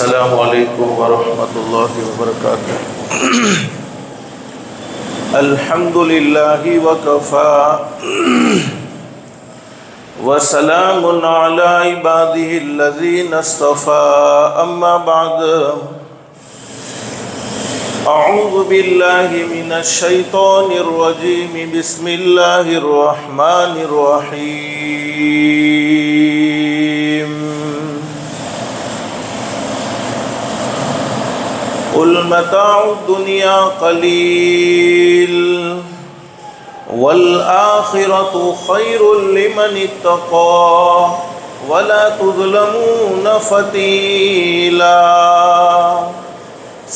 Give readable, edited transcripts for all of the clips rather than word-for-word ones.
अस्सलामु अलैकुम वरहमतुल्लाहि वबरकातुह। अल्हम्दुलिल्लाहि वकफ़ा वसलामुन अला इबादिहिल्लज़ीना इस्तफ़ा अम्मा बअद। अऊज़ु बिल्लाहि मिनश शैतानिर रजीम बिस्मिल्लाहिर रहमानिर रहीम। कुल मताउद दुनिया क़लील वल आखिरतु खैरुल लिमन इत्तक़ा वला तुज़लमून फ़तीला।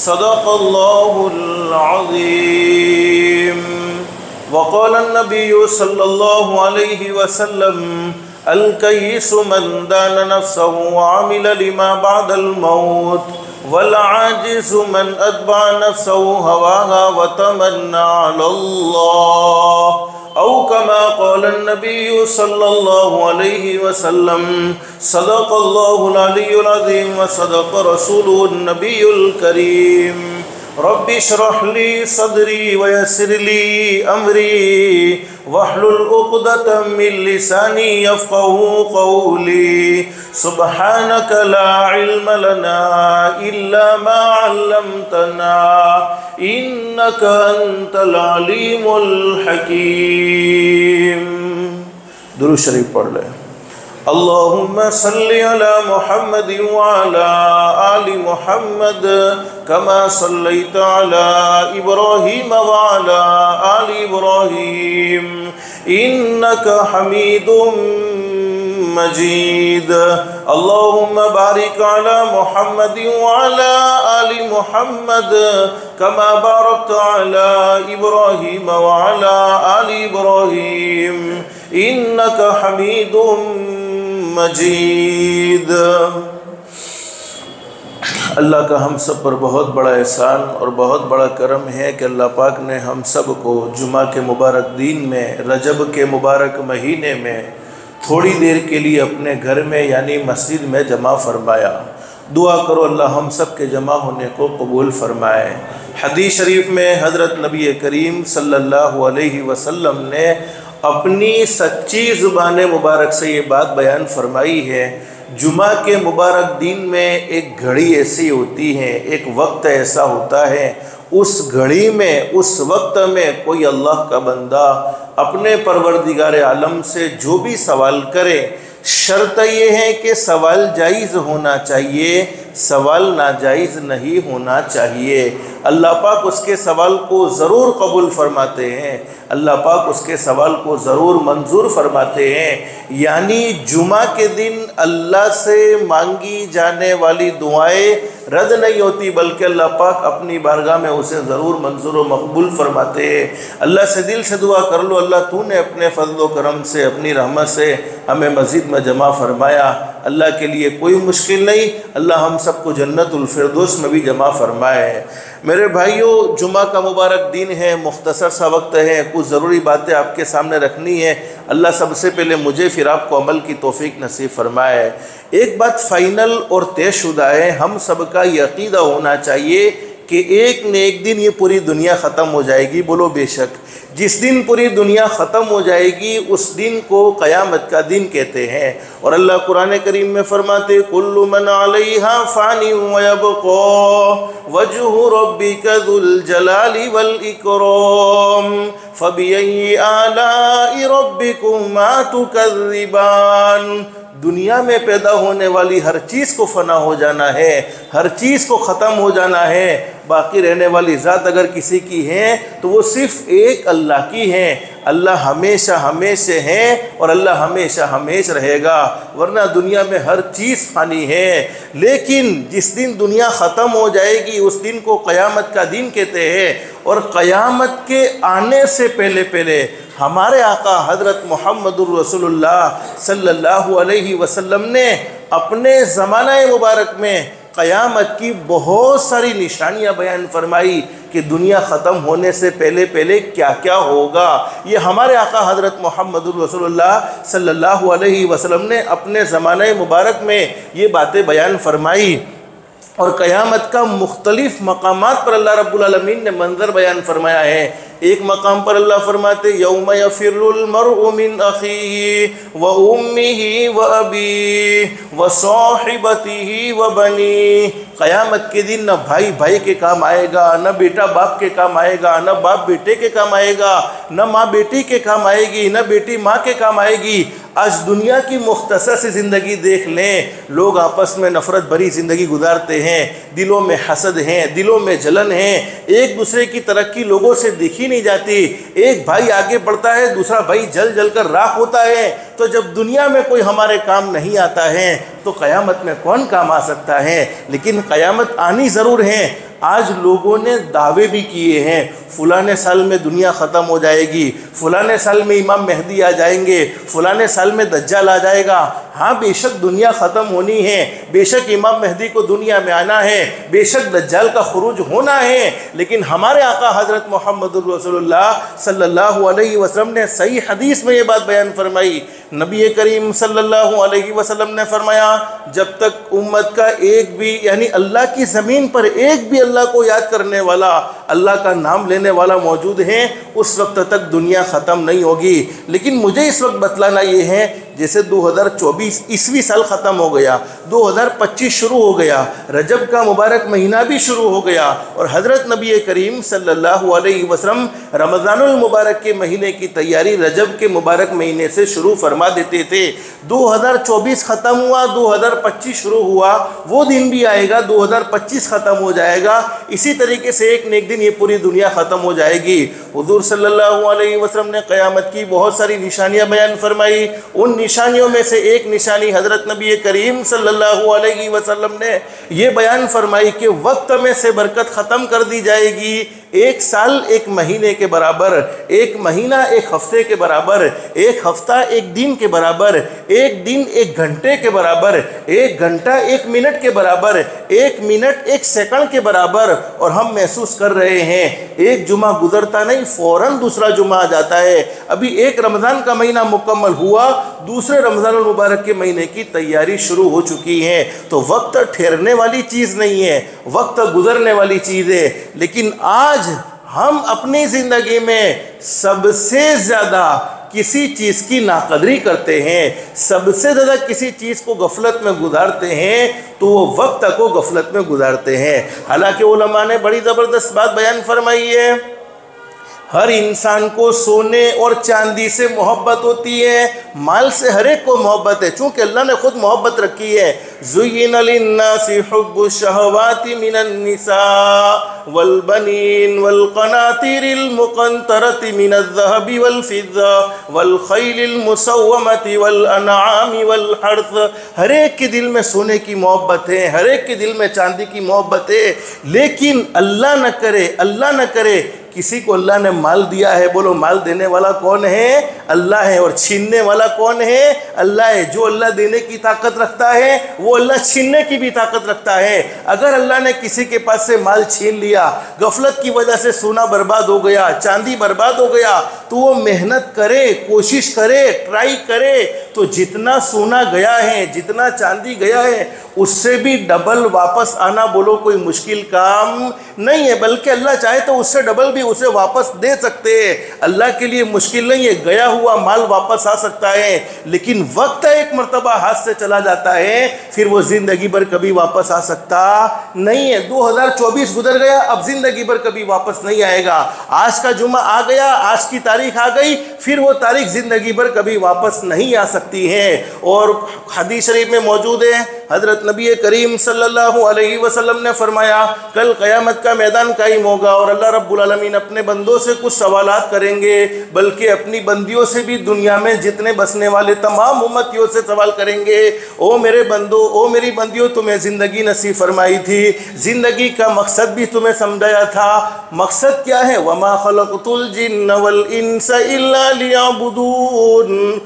सदक़ल्लाहुल अज़ीम। वक़ाल अन्नबिय्यु सल्लल्लाहु अलैहि वसल्लम अल कय्यिसु मन दाना नफ़्सहु व अमिल लिमा बअदल मौत वल आजिज़ु मन अत्बअ नफ़्सहु हवाहा व तमन्ना अलल्लाह। औ कमा क़ाल अन्नबिय्यु सल्लल्लाहु अलैहि वसल्लम। सदक़ल्लाहुल अलियुल अज़ीम व सदक़ रसूलुहुन नबियुल करीम। रब्बि इश्रह ली सदरी व यस्सिर ली अमरी वहलुल उक़दतम मिन लिसानी यफ़क़हू क़ौली। सुब्हानक ला इल्म लना इल्ला मा अल्लमतना इन्नक अंतल अलीमुल हकीम। दुरूद शरीफ पढ़ ले। अल्लाहुम्मा सल्लि अला मुहम्मद व अला आलि मुहम्मद कमा सल्लैता अला इब्राहीम व अला आलि इब्राहीम इन्नका हमीदुम मजीद। अल्लाहुम्मा बारिक अला मुहम्मद व अला आलि मुहम्मद कमा बारकता अला इब्राहीम व अला आलि इब्राहीम इन्नका हमीदुम मजीद। अल्लाह का हम सब पर बहुत बड़ा एहसान और बहुत बड़ा करम है कि अल्लाह पाक ने हम सब को जुमा के मुबारक दिन में, रजब के मुबारक महीने में थोड़ी देर के लिए अपने घर में यानी मस्जिद में जमा फरमाया। दुआ करो अल्लाह हम सब के जमा होने को कबूल फरमाए। हदीस शरीफ में हज़रत नबी करीम सल्लल्लाहु अलैहि वसल्लम ने अपनी सच्ची ज़ुबान मुबारक से ये बात बयान फरमाई है, जुमा के मुबारक दिन में एक घड़ी ऐसी होती है, एक वक्त ऐसा होता है, उस घड़ी में, उस वक्त में कोई अल्लाह का बंदा अपने परवरदिगार आलम से जो भी सवाल करे, शर्त ये है कि सवाल जायज़ होना चाहिए, सवाल नाजायज़ नहीं होना चाहिए। अल्लाह पाक उसके सवाल को ज़रूर कबूल फरमाते हैं, अल्लाह पाक उसके सवाल को ज़रूर मंजूर फरमाते हैं। यानी जुमा के दिन अल्लाह से मांगी जाने वाली दुआएं रद्द नहीं होती, बल्कि अल्लाह पाक अपनी बारगाह में उसे ज़रूर मंजूर व मकबूल फरमाते हैं। अल्लाह से दिल से दुआ कर लो, अल्लाह तूने अपने फजल व करम से, अपनी रहमत से हमें मस्जिद में जमा फरमाया। अल्लाह के लिए कोई मुश्किल नहीं, अल्लाह हम सबको जन्नतुल फिरदौस में भी जमा फरमाए। मेरे भाइयों, जुमा का मुबारक दिन है, मुख्तसर सा वक्त है, कुछ ज़रूरी बातें आपके सामने रखनी है। अल्लाह सबसे पहले मुझे फिर आपको अमल की तौफीक नसीब फरमाए। एक बात फ़ाइनल और तयशुदा है, हम सब का ये अक़ीदा होना चाहिए कि एक न एक दिन ये पूरी दुनिया ख़त्म हो जाएगी। बोलो बेशक। जिस दिन पूरी दुनिया ख़त्म हो जाएगी उस दिन को क़यामत का दिन कहते हैं। और अल्लाह कुरान करीम में फरमाते, कुल्लु मन अलैहा फ़ानी व यबक़ा वजहु रब्बिका ज़ुल जलाली वल इकराम फ़बिअय्यि आलाइ रब्बिकुमा तुकज़्ज़िबान। दुनिया में पैदा होने वाली हर चीज़ को फ़ना हो जाना है, हर चीज़ को ख़त्म हो जाना है। बाकी रहने वाली ज़ात अगर किसी की है तो वो सिर्फ़ एक अल्लाह की है। अल्लाह हमेशा हमेशा है और अल्लाह हमेशा हमेशा रहेगा, वरना दुनिया में हर चीज़ फ़ानी है। लेकिन जिस दिन दुनिया ख़त्म हो जाएगी उस दिन को क़यामत का दिन कहते हैं। और क़यामत के आने से पहले पहले हमारे आका हज़रत मुहम्मदुर रसूलुल्लाह सल्लल्लाहु अलैहि वसल्लम ने अपने ज़माना मुबारक में क़यामत की बहुत सारी निशानियां बयान फरमाई कि दुनिया ख़त्म होने से पहले पहले क्या क्या होगा। ये हमारे आका हज़रत मुहम्मदुर रसूलुल्लाह सल्लल्लाहु अलैहि वसल्लम ने अपने ज़माने मुबारक में ये बातें बयान फरमाई। और क़यामत का मुख्तलिफ मकामात पर अल्लाह रब्बुल आलमीन ने मंजर बयान फरमाया है। एक मकाम पर अल्लाह फरमाते यौम यफिरुल मरउ मिन अखीही व उम्मिही व अबीही व साहिबतिही व बनी। क़यामत के दिन न भाई भाई के काम आएगा, न बेटा बाप के काम आएगा, न बाप बेटे के काम आएगा, न माँ बेटी के काम आएगी, न बेटी माँ के काम आएगी। आज दुनिया की मुख्तसर सी ज़िंदगी देख लें, लोग आपस में नफ़रत भरी ज़िंदगी गुजारते हैं, दिलों में हसद हैं, दिलों में जलन है, एक दूसरे की तरक्की लोगों से देखी नहीं जाती। एक भाई आगे बढ़ता है, दूसरा भाई जल जल कर राख होता है। तो जब दुनिया में कोई हमारे काम नहीं आता है तो क़यामत में कौन काम आ सकता है। लेकिन क़यामत आनी ज़रूर है। आज लोगों ने दावे भी किए हैं, फ़लाने साल में दुनिया ख़त्म हो जाएगी, फ़लाने साल में इमाम मेहदी आ जाएंगे, फ़लाने साल में दज्जाल आ जाएगा। हाँ, बेशक दुनिया ख़त्म होनी है, बेशक इमाम मेहदी को दुनिया में आना है, बेशक दज्जाल का खुरूज होना है, लेकिन हमारे आका हज़रत मोहम्मदुर रसूलुल्लाह सल्लल्लाहु अलैहि वसल्लम ने सही हदीस में ये बात बयान फरमाई। नबी करीम सल्लल्लाहु अलैहि वसल्लम ने फरमाया, जब तक उम्मत का एक भी यानी अल्लाह की ज़मीन पर एक भी अल्लाह को याद करने वाला, अल्लाह का नाम लेने वाला मौजूद है, उस वक्त तक दुनिया ख़त्म नहीं होगी। लेकिन मुझे इस वक्त बतलाना ये है, जैसे 2024 ईस्वी साल ख़त्म हो गया, 2025 शुरू हो गया, रजब का मुबारक महीना भी शुरू हो गया और हज़रत नबी करीम सल्लल्लाहु अलैहि वसल्लम रमज़ानुल मुबारक के महीने की तैयारी रजब के मुबारक महीने से शुरू फरमा देते थे। 2024 ख़त्म हुआ, 2025 शुरू हुआ, वो दिन भी आएगा, 2025 ख़त्म हो जाएगा। इसी तरीके से एक न एक दिन ये पूरी दुनिया ख़त्म हो जाएगी। हुज़ूर सल्लल्लाहु अलैहि वसल्लम ने क़यामत की बहुत सारी निशानियाँ बयान फरमाई। उन निशानियों में से एक निशानी हज़रत नबी करीम सल्लल्लाहु अलैहि वसल्लम ने ये बयान फरमाई कि वक्त में से बरकत ख़त्म कर दी जाएगी। एक साल एक महीने के बराबर, एक महीना एक हफ्ते के बराबर, एक हफ्ता एक दिन के बराबर, एक दिन एक घंटे के बराबर, एक घंटा एक मिनट के बराबर, एक मिनट एक सेकंड के बराबर। और हम महसूस कर रहे हैं, एक जुमा गुजरता नहीं फ़ौरन दूसरा जुमा आ जाता है। अभी एक रमज़ान का महीना मुकम्मल हुआ, दूसरे रमज़ान मुबारक के महीने की तैयारी शुरू हो चुकी है। तो वक्त ठहरने वाली चीज़ नहीं है, वक्त गुजरने वाली चीज़ है। लेकिन आज हम अपनी ज़िंदगी में सबसे ज़्यादा किसी चीज़ की नाकदरी करते हैं, सबसे ज़्यादा किसी चीज़ को गफलत में गुजारते हैं, तो वो वक्त को गफलत में गुजारते हैं। हालांकि उलमा ने बड़ी ज़बरदस्त बात बयान फरमाई है, हर इंसान को सोने और चांदी से मोहब्बत होती है, माल से हर एक को मोहब्बत है, चूँकि अल्लाह ने खुद मोहब्बत रखी है। ज़ुय्यिना लिन्नासि हुब्बु शहवाति मिनन निसा वल बनीन वल क़नातिरिल मुक़ंतरति मिनज़ ज़हबि वल फ़िज़्ज़ा वल ख़ैलिल मुसव्वमति वल अनआमि वल हर्थ। हर एक के दिल में सोने की मोहब्बत है, हर एक के दिल में चांदी की मोहब्बत है। लेकिन अल्लाह न करे, अल्लाह न करे किसी को अल्लाह ने माल दिया है, बोलो माल देने वाला कौन है? अल्लाह है। और छीनने वाला कौन है? अल्लाह है। जो अल्लाह देने की ताकत रखता है वो अल्लाह छीनने की भी ताकत रखता है। अगर अल्लाह ने किसी के पास से माल छीन लिया, गफलत की वजह से सोना बर्बाद हो गया, चांदी बर्बाद हो गया, तो वो मेहनत करे, कोशिश करे, ट्राई करे, तो जितना सोना गया है, जितना चांदी गया है, उससे भी डबल वापस आना बोलो कोई मुश्किल काम नहीं है। बल्कि अल्लाह चाहे तो उससे डबल भी उसे वापस दे सकते हैं। अल्लाह के लिए मुश्किल नहीं है, गया हुआ माल वापस आ सकता है। लेकिन वक्त एक मर्तबा हाथ से चला जाता है, फिर वो ज़िंदगी भर कभी वापस आ सकता नहीं है। 2024 गुजर गया, अब ज़िंदगी भर कभी वापस नहीं आएगा। आज का जुमा आ गया, आज की तारीख आ गई, फिर वो तारीख ज़िंदगी भर कभी वापस नहीं आ सकती है। और हदीस शरीफ में मौजूद है, हज़रत नबी करीम सल्लल्लाहु अलैहि वसल्लम ने फरमाया, कल क़यामत का मैदान कायम होगा और अल्लाह रब्बुल आलमीन अपने बंदों से कुछ सवालात करेंगे, बल्कि अपनी बंदियों से भी, दुनिया में जितने बसने वाले तमाम उम्मतियों से सवाल करेंगे, ओ मेरे बंदो, ओ मेरी बंदियों, तुम्हें ज़िंदगी नसीब फरमाई थी, ज़िंदगी का मकसद भी तुम्हें समझाया था। मकसद क्या है? वमा खलक़तुल जिन्न वल इंसा इल्ला लियअबुदून।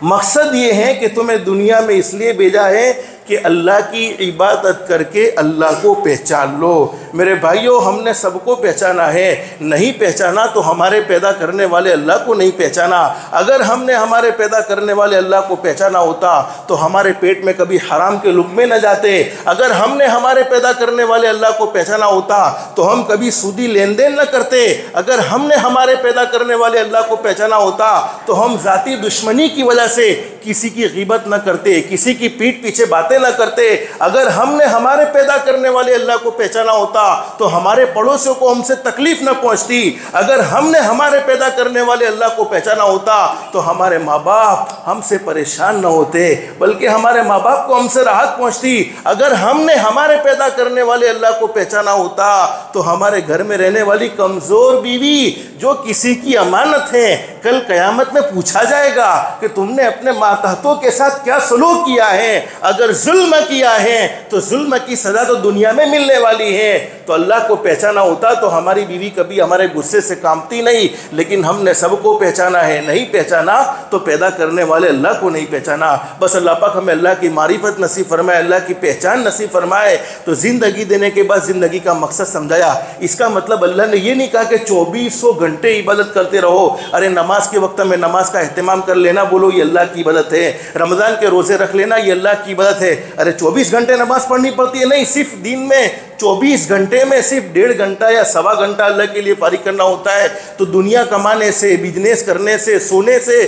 मकसद ये है कि तुम्हें दुनिया में इसलिए भेजा है कि अल्लाह की इबादत करके अल्लाह को पहचान लो। मेरे भाइयों, हमने सबको पहचाना है, नहीं पहचाना तो हमारे पैदा करने वाले अल्लाह को नहीं पहचाना। अगर हमने हमारे पैदा करने वाले अल्लाह को पहचाना होता तो हमारे पेट में कभी हराम के लुक़मे न जाते। अगर हमने हमारे पैदा करने वाले अल्लाह को पहचाना होता तो हम कभी सूदी लेन देन न करते। अगर हमने हमारे पैदा करने वाले अल्लाह को पहचाना होता तो हम ज़ाती दुश्मनी की वजह से किसी की ग़ीबत न करते, किसी की पीठ पीछे बातें न करते। अगर हमने हमारे पैदा करने वाले अल्लाह को पहचाना होता तो हमारे पड़ोसियों को हमसे तकलीफ न पहुंचती। अगर हमने हमारे पैदा करने वाले अल्लाह को पहचाना होता तो हमारे माँ बाप हमसे परेशान न होते, बल्कि हमारे माँ बाप को हमसे राहत पहुंचती। अगर हमने हमारे पैदा करने वाले अल्लाह को पहचाना होता तो हमारे घर में रहने वाली कमज़ोर बीवी जो किसी की अमानत है, कल क़यामत में पूछा जाएगा कि तुमने अपने मातहतों के साथ क्या सलूक किया है। अगर जुल्म किया है तो जुल्म की सज़ा तो दुनिया में मिलने वाली है। तो अल्लाह को पहचाना होता तो हमारी बीवी कभी हमारे गुस्से से कांपती नहीं, लेकिन हमने सबको पहचाना है, नहीं पहचाना तो पैदा करने वाले अल्लाह को नहीं पहचाना। बस अल्लाह पाक हमें अल्लाह की मारिफत नसीब फरमाए, अल्लाह की पहचान नसीब फरमाए। तो ज़िंदगी देने के बाद ज़िंदगी का मकसद समझाया। इसका मतलब अल्लाह ने ये नहीं कहा कि 2400 घंटे इबादत करते रहो। अरे नमाज के वक्त में नमाज का अहतमाम कर लेना, बोलो ये अल्लाह की इबादत है। रमज़ान के रोज़े रख लेना, ये अल्लाह की इबादत है। अरे 24 घंटे नमाज पढ़नी पड़ती है? नहीं, सिर्फ दिन में 24 घंटे में सिर्फ 1.5 घंटा या सवा घंटा अल्लाह के लिए फारिग करना होता है। तो दुनिया कमाने से, बिजनेस करने से, सोने से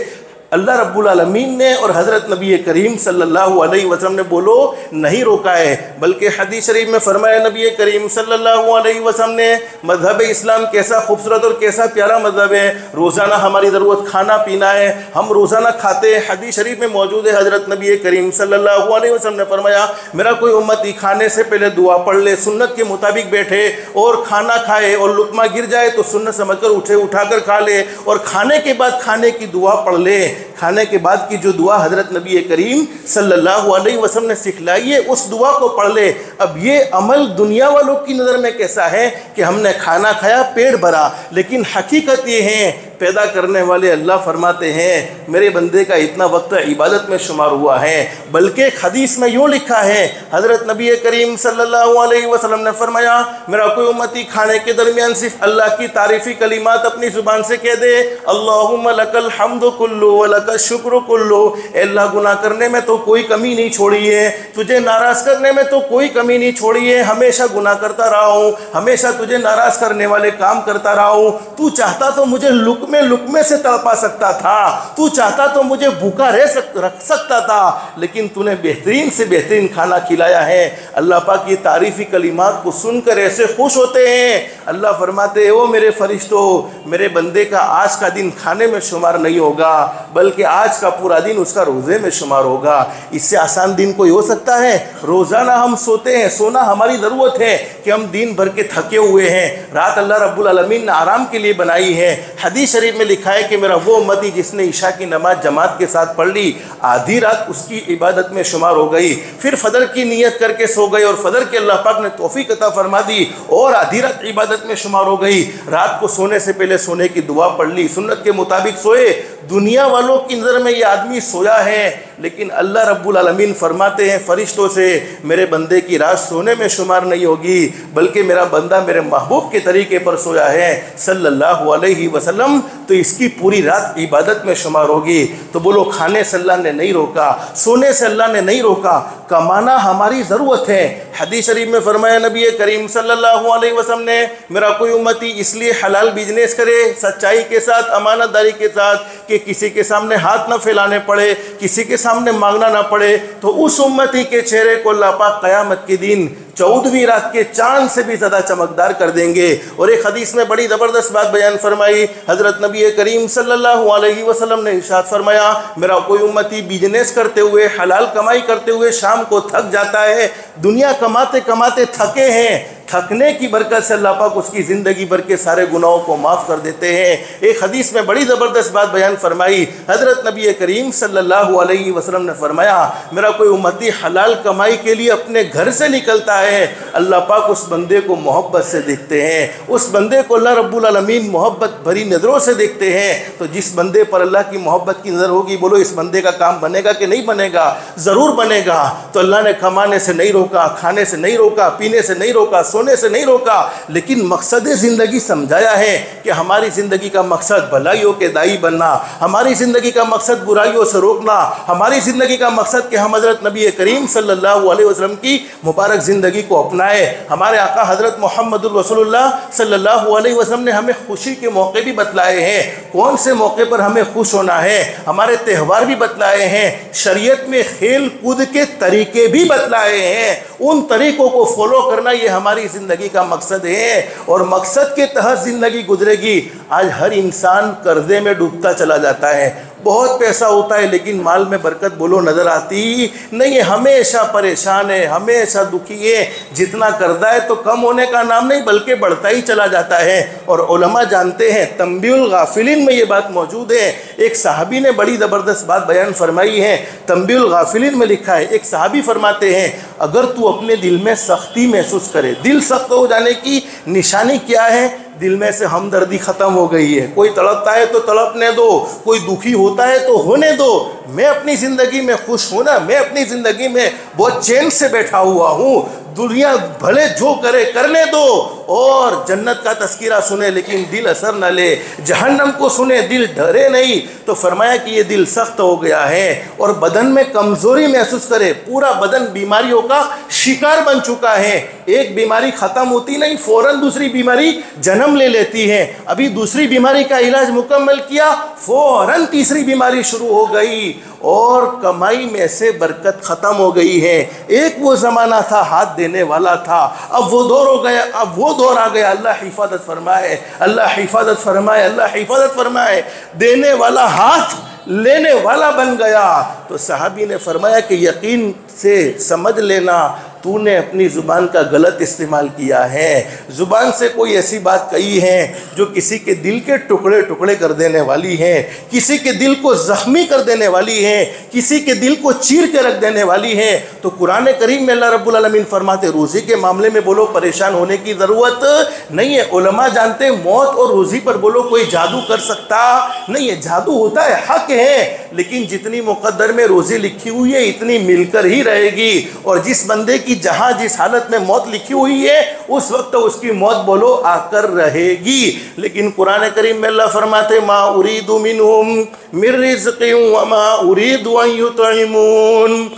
अल्लाह रब्बुल आलमीन ने और हज़रत नबी करीम सल्लल्लाहु अलैहि वसल्लम ने बोलो नहीं रोका है, बल्कि हदीस शरीफ में फरमाया नबी करीम सल्लल्लाहु अलैहि वसल्लम ने, मज़हब इस्लाम कैसा खूबसूरत और कैसा प्यारा मज़हब है। रोज़ाना हमारी ज़रूरत खाना पीना है, हम रोज़ाना खाते हैं। हदीस शरीफ में मौजूद है, हज़रत नबी करीम सल्लल्लाहु अलैहि वसल्लम ने फरमाया, मेरा कोई उम्मती खाने से पहले दुआ पढ़ ले, सुन्नत के मुताबिक बैठे और खाना खाए और लुक़मा गिर जाए तो सुन्नत समझकर उठे, उठाकर खा ले, और खाने के बाद खाने की दुआ पढ़ ले। खाने के बाद की जो दुआ हज़रत नबी करीम सल्लल्लाहु अलैहि वसल्लम ने सिखलाई है, उस दुआ को पढ़ ले। अब ये अमल दुनिया वालों की नज़र में कैसा है कि हमने खाना खाया, पेट भरा, लेकिन हकीकत ये है पैदा करने वाले अल्लाह फरमाते हैं मेरे बंदे का इतना वक्त इबादत में शुमार हुआ है। बल्कि हदीस में यूँ लिखा है, हज़रत नबी करीम सल्लल्लाहु अलैहि वसल्लम ने फरमाया, मेरा कोई उम्मती खाने के दरमियान सिर्फ अल्लाह की तारीफ़ी कलिमात अपनी ज़ुबान से कह दे, अल्लाहुम्मा लकल हम्दु कुल्लु व लकल शुक्र कुल्लु। अल्लाह गुनाह करने में तो कोई कमी नहीं छोड़ी है, तुझे नाराज़ करने में तो कोई कमी नहीं छोड़ी है, हमेशा गुनाह करता रहा हूँ, हमेशा तुझे नाराज़ करने वाले काम करता रहा हूँ। तू चाहता तो मुझे लुकमे से तड़पा सकता था, तू चाहता तो मुझे भूखा रख सकता था, लेकिन तूने बेहतरीन से बेहतरीन खाना खिलाया है। अल्लाह पाक की तारीफ़ी कलिमात को सुनकर ऐसे खुश होते हैं। अल्लाह फरमाते हैं, ओ मेरे फरिश्तों, मेरे बंदे का आज का दिन खाने में शुमार नहीं होगा, बल्कि आज का पूरा दिन उसका रोज़े में शुमार होगा। इससे आसान दिन कोई हो सकता है? रोज़ाना हम सोते हैं, सोना हमारी ज़रूरत है कि हम दिन भर के थके हुए हैं, रात अल्लाह रब्बुल आलमीन ने आराम के लिए बनाई है। हदीस शरीफ में लिखा है कि मेरा वो उम्मती जिसने ईशा की नमाज जमात के साथ पढ़ ली, आधी रात उसकी इबादत में शुमार हो गई, फिर फजर की नियत करके सो गए और फजर के अल्लाह पाक ने तौफीक अता फरमा दी और आधी रात इबादत में शुमार हो गई। रात को सोने से पहले सोने की दुआ पढ़ ली, सुन्नत के मुताबिक सोए। दुनिया वालों की नज़र में ये आदमी सोया है, लेकिन अल्लाह रब्बुल आलमीन फरमाते हैं फरिश्तों से, मेरे बंदे की रात सोने में शुमार नहीं होगी, बल्कि मेरा बंदा मेरे महबूब के तरीके पर सोया है सल्लल्लाहु अलैहि वसल्लम, तो इसकी पूरी रात इबादत में शुमार होगी। तो बोलो, खाने से अल्लाह ने नहीं रोका, सोने से अल्लाह ने नहीं रोका, कमाना हमारी ज़रूरत है। हदीस शरीफ में फरमाया नबी करीम सल्लल्लाहु अलैहि वसल्लम ने, मेरा कोई उम्मती इसलिए हलाल बिजनेस करे सच्चाई के साथ, अमानतदारी के साथ, कि किसी के सामने हाथ न फैलाने पड़े, किसी के सामने मांगना ना पड़े, तो उस उम्मती के चेहरे को अल्लाह पाक क़यामत के दिन 14वीं रात के चांद से भी ज़्यादा चमकदार कर देंगे। और एक हदीस में बड़ी ज़बरदस्त बात बयान फरमाई, हज़रत नबी करीम सल्लल्लाहु अलैहि वसल्लम ने इरशाद फरमाया, मेरा कोई उम्मती बिजनेस करते हुए, हलाल कमाई करते हुए शाम को थक जाता है, दुनिया कमाते कमाते थके हैं, थकने की बरकत से अल्लाह पाक उसकी ज़िंदगी भर के सारे गुनाहों को माफ़ कर देते हैं। एक हदीस में बड़ी ज़बरदस्त बात बयान फरमाई। हज़रत नबी करीम सल्लल्लाहु अलैहि वसल्लम ने फरमाया, मेरा कोई उम्मती हलाल कमाई के लिए अपने घर से निकलता है, अल्लाह पाक उस बंदे को मोहब्बत से देखते हैं, उस बंदे को अल्लाह रब्बुल आलमीन मोहब्बत भरी नज़रों से देखते हैं। तो जिस बंदे पर अल्लाह की मोहब्बत की नज़र होगी, बोलो इस बंदे का काम बनेगा कि नहीं बनेगा? ज़रूर बनेगा। तो अल्लाह ने कमाने से नहीं रोका, खाने से नहीं रोका, पीने से नहीं रोका, सोने से नहीं रोका, लेकिन मकसद ज़िंदगी समझाया है कि हमारी ज़िंदगी का मकसद भलाइयों के दाई बनना, हमारी ज़िंदगी का मकसद बुराइयों से रोकना, हमारी ज़िंदगी का मकसद कि हम हज़रत नबी करीम सल्लल्लाहु अलैहि वसल्लम की मुबारक ज़िंदगी को अपनाए। हमारे आका हज़रत मोहम्मदुर रसूलुल्लाह सल्लल्लाहु अलैहि वसल्लम ने हमें खुशी के मौके भी बतलाए हैं, कौन से मौके पर हमें खुश होना है, हमारे त्यौहार भी बतलाए हैं, शरीयत में खेल कूद के तरीके भी बतलाए हैं। उन तरीक़ों को फॉलो करना ये हमारी ज़िंदगी का मकसद है और मकसद के तहत ज़िंदगी गुजरेगी। आज हर इंसान कर्ज़े में डूबता चला जाता है, बहुत पैसा होता है लेकिन माल में बरकत बोलो नज़र आती नहीं है, हमेशा परेशान है, हमेशा दुखी है। जितना कर्जा है तो कम होने का नाम नहीं बल्कि बढ़ता ही चला जाता है। और उलमा जानते हैं, तंबीहुल गाफिलीन में ये बात मौजूद है। एक सहाबी ने बड़ी ज़बरदस्त बात बयान फरमाई है, तंबीहुल गाफिलीन में लिखा है, एक सहाबी फरमाते हैं, अगर तू अपने दिल में सख्ती महसूस करे, दिल सख्त हो जाने की निशानी क्या है? दिल में से हमदर्दी ख़त्म हो गई है। कोई तड़पता है तो तड़पने दो, कोई दुखी होता है तो होने दो, मैं अपनी ज़िंदगी में खुश हूँ ना, मैं अपनी ज़िंदगी में बहुत चैन से बैठा हुआ हूँ, दुनिया भले जो करे करने दो। और जन्नत का तस्कीरा सुने लेकिन दिल असर न ले, जहन्नम को सुने दिल डरे नहीं। तो फरमाया कि ये दिल सख्त हो गया है और बदन में कमज़ोरी महसूस करे, पूरा बदन बीमारियों का शिकार बन चुका है। एक बीमारी ख़त्म होती नहीं, फ़ौरन दूसरी बीमारी जन्म ले लेती है। अभी दूसरी बीमारी का इलाज मुकम्मल किया, फ़ौरन तीसरी बीमारी शुरू हो गई और कमाई में से बरकत ख़त्म हो गई है। एक वो ज़माना था हाथ देने वाला था, अब वो दौर हो गया, अब वो दौर आ गया। अल्लाह हिफाजत फरमाए, अल्लाह हिफाजत फरमाए, अल्लाह हिफाजत फरमाए। देने वाला हाथ लेने वाला बन गया। तो सहाबी ने फरमाया कि यकीन से समझ लेना तूने अपनी ज़ुबान का गलत इस्तेमाल किया है। ज़ुबान से कोई ऐसी बात कही है जो किसी के दिल के टुकड़े टुकड़े कर देने वाली है, किसी के दिल को ज़ख्मी कर देने वाली है, किसी के दिल को चीर के रख देने वाली है। तो कुरान करीम में अल्लाह रब्बुल आलमीन फरमाते, रोज़ी के मामले में बोलो परेशान होने की ज़रूरत नहीं है। उलमा जानते हैं मौत और रोज़ी पर बोलो कोई जादू कर सकता नहीं है। जादू होता है, हक है, लेकिन जितनी मुक़द्दर में रोज़ी लिखी हुई है इतनी मिलकर ही रहेगी। और जिस बंदे की जहां जिस हालत में मौत लिखी हुई है उस वक्त उसकी मौत बोलो आकर रहेगी। लेकिन कुरान करीम में अल्लाह फरमाते, मा उरीदु मिनहुम मिर रिज़्क़िन व मा उरीदु अन युतइमून।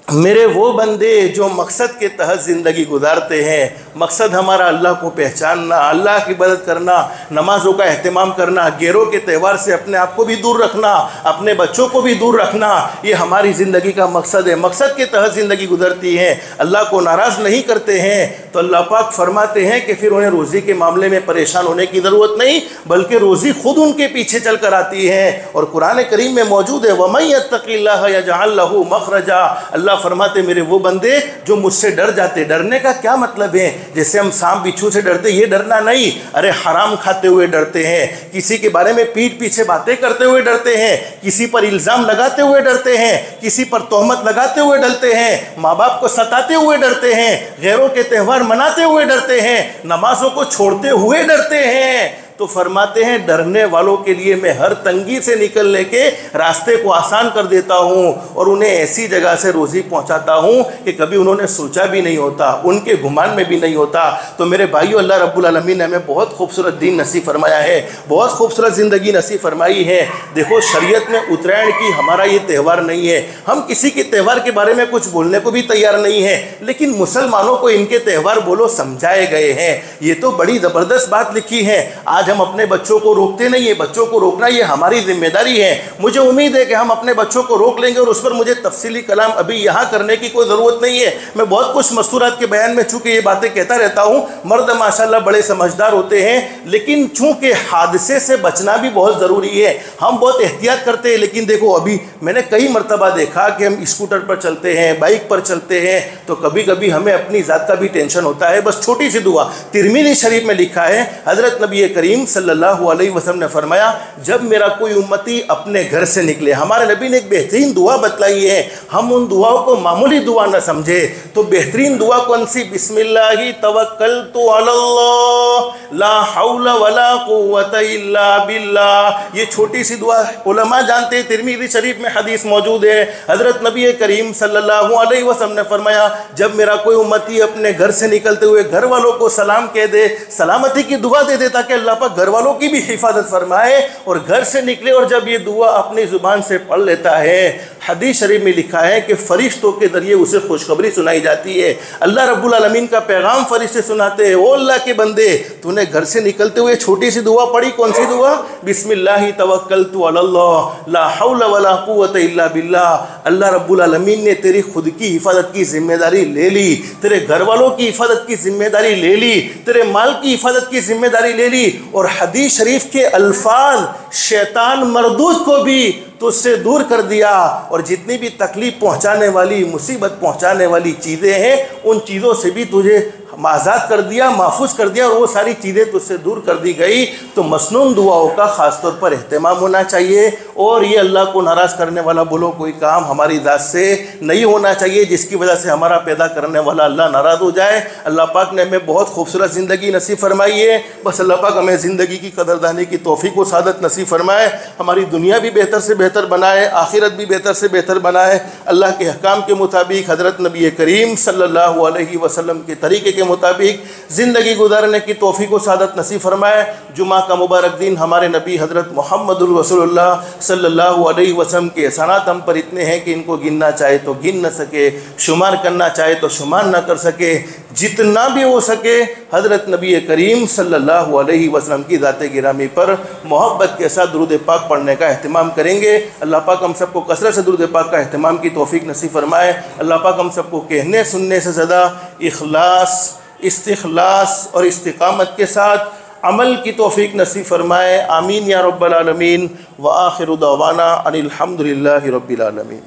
मेरे वो बंदे जो मकसद के तहत ज़िंदगी गुजारते हैं, मकसद हमारा अल्लाह को पहचानना, अल्लाह की इबादत करना, नमाज़ों का अहतमाम करना, गैरों के त्यौहार से अपने आप को भी दूर रखना, अपने बच्चों को भी दूर रखना, ये हमारी ज़िंदगी का मकसद है। मकसद के तहत ज़िंदगी गुजरती है, अल्लाह को नाराज़ नहीं करते हैं। तो अल्लाह पाक फरमाते हैं कि फिर उन्हें रोज़ी के मामले में परेशान होने की ज़रूरत नहीं, बल्कि रोज़ी खुद उनके पीछे चल कर आती है। और कुरान करीम में मौजूद है, वमन यत्तक़िल्लाह यजअल लहू मखरजा। अल्लाह फरमाते मेरे वो बंदे जो मुझसे डर जाते। डरने का क्या मतलब है? जैसे हम सांप बिच्छू से डरते, ये डरना नहीं। अरे हराम खाते हुए डरते हैं, किसी के बारे में पीठ पीछे बातें करते हुए डरते हैं, किसी पर इल्ज़ाम लगाते हुए डरते हैं, किसी पर तोहमत लगाते हुए डरते हैं, माँ बाप को सताते हुए डरते हैं, गैरों के त्यौहार मनाते हुए डरते हैं, नमाजों को छोड़ते हुए डरते हैं। तो फरमाते हैं डरने वालों के लिए मैं हर तंगी से निकलने के रास्ते को आसान कर देता हूँ और उन्हें ऐसी जगह से रोज़ी पहुँचाता हूँ कि कभी उन्होंने सोचा भी नहीं होता, उनके गुमान में भी नहीं होता। तो मेरे भाइयों, अल्लाह रब्बुल आलमीन ने हमें बहुत खूबसूरत दीन नसीब फरमाया है, बहुत खूबसूरत ज़िंदगी नसीब फरमाई है। देखो शरीयत में उत्तरायण की हमारा ये त्यौहार नहीं है, हम किसी के त्यौहार के बारे में कुछ बोलने को भी तैयार नहीं है, लेकिन मुसलमानों को इनके त्यौहार बोलो समझाए गए हैं। ये तो बड़ी ज़बरदस्त बात लिखी है। आज आज हम अपने बच्चों को रोकते नहीं है। बच्चों को रोकना ये हमारी जिम्मेदारी है। मुझे उम्मीद है कि हम अपने बच्चों को रोक लेंगे और उस पर मुझे तफसीली कलाम अभी यहाँ करने की कोई ज़रूरत नहीं है। मैं बहुत कुछ मस्तूरात के बयान में चूँकि ये बातें कहता रहता हूँ। मर्द माशाल्लाह बड़े समझदार होते हैं, लेकिन चूँकि हादसे से बचना भी बहुत ज़रूरी है। हम बहुत एहतियात करते हैं, लेकिन देखो अभी मैंने कई मरतबा देखा कि हम स्कूटर पर चलते हैं, बाइक पर चलते हैं, तो कभी कभी हमें अपनी ज़ात का भी टेंशन होता है। बस छोटी सी दुआ, तिरमिज़ी शरीफ में लिखा है, हज़रत नबी करीम सल्लल्लाहु अलैहि वसल्लम ने फरमाया, जब मेरा कोई उम्मती अपने घर से निकले, हमारे नबी ने एक बेहतरीन दुआ बतलाई है, हम उन दुआओं को मामूली दुआ न समझे। तो बेहतरीन दुआ कौन सी? बिस्मिल्लाहि तवक्कलतु अलल्लाह ला हौला वला कुव्वता इल्ला बिल्लाह। ये छोटी सी दुआ उलमा जानते हैं, तिरमिज़ी शरीफ में हदीस मौजूद है। हज़रत नबी करीम सल्लल्लाहु अलैहि वसल्लम ने फरमाया, जब मेरा कोई उम्मती अपने घर से निकलते हुए घर वालों को सलाम कह दे, सलामती की दुआ दे दे, ताकि अल्लाह पाक घर वालों की भी हिफाजत फरमाए, और घर से निकले और जब ये दुआ अपनी ज़ुबान से पढ़ लेता है, हदीस शरीफ में लिखा है कि फ़रिश्तों के ज़रिए उसे खुशखबरी सुनाई जाती है। अल्लाह रब्बुल आलमीन का पैगाम फ़रिश्ते सुनाते हैं, ओ अल्लाह के बंदे, तूने घर से निकलते हुए छोटी सी दुआ पढ़ी। कौन सी दुआ? बिस्मिल्लाहि तवक्कलतु अलल्लाह ला हौला वला कुव्वता इल्ला बिल्लाह। अल्लाह रब्बुल आलमीन ने तेरी खुद की हिफाजत की जिम्मेदारी ले ली, तेरे घर वालों की हिफाजत की जिम्मेदारी ले ली, तेरे माल की हिफाजत की जिम्मेदारी ले ली। और हदीस शरीफ के अल्फाज, शैतान मरदूद को भी तुझसे दूर कर दिया, और जितनी भी तकलीफ पहुंचाने वाली, मुसीबत पहुंचाने वाली चीज़ें हैं, उन चीज़ों से भी तुझे आज़ाद कर दिया, महफूज कर दिया, और वो सारी चीज़ें तुझसे दूर कर दी गई। तो मसनून दुआओं का ख़ास तौर पर एहतमाम होना चाहिए, और ये अल्लाह को नाराज़ करने वाला बोलो कोई काम हमारी ज़ात से नहीं होना चाहिए, जिसकी वजह से हमारा पैदा करने वाला अल्लाह नाराज़ हो जाए। अल्लाह पाक ने हमें बहुत खूबसूरत ज़िंदगी नसीब फरमाई है। बस अल्लाह पाक हमें ज़िंदगी की कदरदानी की तौफ़ीक़ व सादत नसीब फरमाए, हमारी दुनिया भी बेहतर से बेहतर बनाए, आखिरत भी बेहतर से बेहतर बनाए। अल्लाह के अहकाम के मुताबिक, हज़रत नबी करीम सल्लल्लाहु अलैहि वसल्लम के तरीक़े के मुताबिक ज़िंदगी गुजारने की तौफ़ीक़ व सादत नसीब फरमाए। जुमा का मुबारक दिन हमारे नबी हज़रत मुहम्मदुर रसूलुल्लाह सल्लल्लाहु अलैहि वसल्लम के एहसानात हम पर इतने हैं कि इनको गिनना चाहे तो गिन न सके, शुमार करना चाहे तो शुमार न कर सके। जितना भी हो सके हज़रत नबी करीम सल्लल्लाहु अलैहि वसल्लम की ज़ात गिरामी पर मोहब्बत के साथ दुरूद पाक पढ़ने का अहतमाम करेंगे। अल्लाह पाक हम सबको कसरत से दुरूद पाक का अहतमाम की तौफ़ीक़ नसीब फरमाए। अल्लाह पाक हम सबको कहने सुनने से ज़्यादा इखलास, इस्तिखलास और इस्तिकामत के साथ अमल की तौफ़ीक़ नसीब फरमाए। आमीन या रब्बल आलमीन। व आखिरु दअवाना अनिल हम्दुलिल्लाहि रब्बिल आलमीन।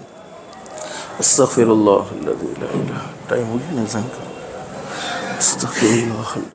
अस्तग़फिरुल्लाह। टाइम हो गया ना?